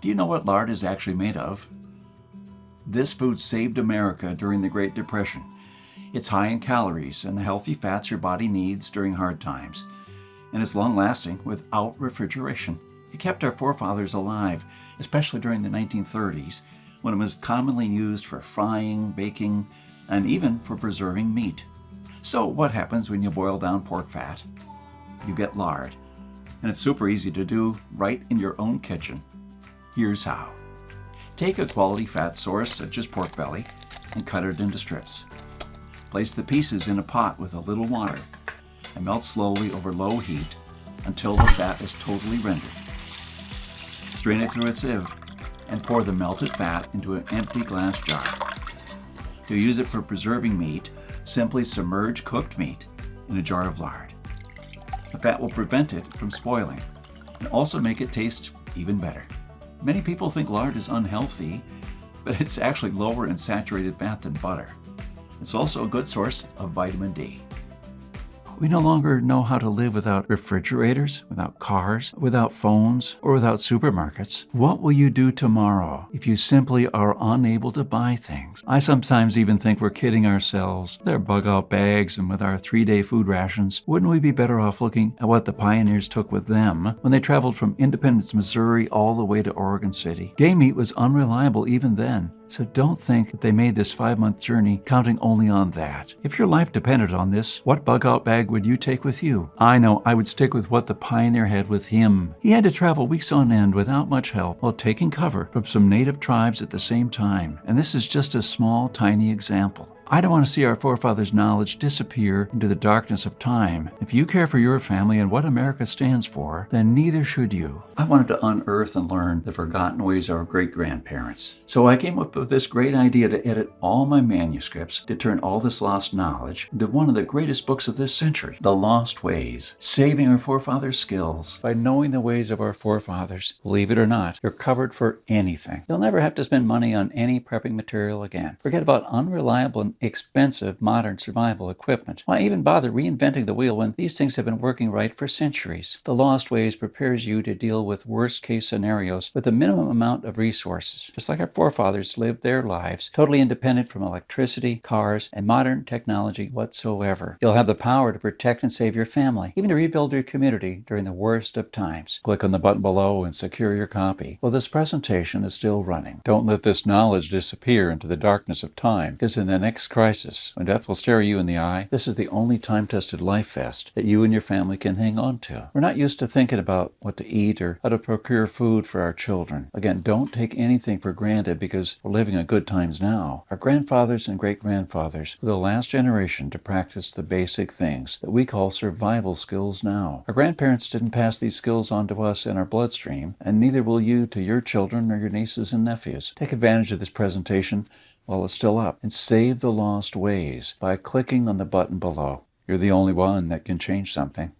Do you know what lard is actually made of? This food saved America during the Great Depression. It's high in calories and the healthy fats your body needs during hard times, and it's long-lasting without refrigeration. It kept our forefathers alive, especially during the 1930s, when it was commonly used for frying, baking, and even for preserving meat. So what happens when you boil down pork fat? You get lard, and it's super easy to do right in your own kitchen. Here's how. Take a quality fat source such as pork belly and cut it into strips. Place the pieces in a pot with a little water and melt slowly over low heat until the fat is totally rendered. Strain it through a sieve and pour the melted fat into an empty glass jar. To use it for preserving meat, simply submerge cooked meat in a jar of lard. The fat will prevent it from spoiling and also make it taste even better. Many people think lard is unhealthy, but it's actually lower in saturated fat than butter. It's also a good source of vitamin D. We no longer know how to live without refrigerators, without cars, without phones, or without supermarkets. What will you do tomorrow if you simply are unable to buy things? I sometimes even think we're kidding ourselves. With our bug-out bags and with our 3-day food rations, wouldn't we be better off looking at what the pioneers took with them when they traveled from Independence, Missouri all the way to Oregon City? Game meat was unreliable even then. So don't think that they made this 5-month journey counting only on that. If your life depended on this, what bug-out bag would you take with you? I know I would stick with what the pioneer had with him. He had to travel weeks on end without much help while taking cover from some native tribes at the same time. And this is just a small, tiny example. I don't want to see our forefathers' knowledge disappear into the darkness of time. If you care for your family and what America stands for, then neither should you. I wanted to unearth and learn the forgotten ways of our great-grandparents. So I came up with this great idea to edit all my manuscripts to turn all this lost knowledge into one of the greatest books of this century, The Lost Ways, saving our forefathers' skills. By knowing the ways of our forefathers, believe it or not, you're covered for anything. You'll never have to spend money on any prepping material again. Forget about unreliable and expensive modern survival equipment. Why even bother reinventing the wheel when these things have been working right for centuries? The Lost Ways prepares you to deal with worst-case scenarios with a minimum amount of resources, just like our forefathers lived their lives, totally independent from electricity, cars, and modern technology whatsoever. You'll have the power to protect and save your family, even to rebuild your community during the worst of times. Click on the button below and secure your copy. Well, this presentation is still running. Don't let this knowledge disappear into the darkness of time, because in the next crisis, when death will stare you in the eye, this is the only time-tested life vest that you and your family can hang on to. We're not used to thinking about what to eat or how to procure food for our children. Again, don't take anything for granted because we're living in good times now. Our grandfathers and great-grandfathers were the last generation to practice the basic things that we call survival skills now. Our grandparents didn't pass these skills on to us in our bloodstream, and neither will you to your children or your nieces and nephews. Take advantage of this presentation while it's still up, and save the lost ways by clicking on the button below. You're the only one that can change something.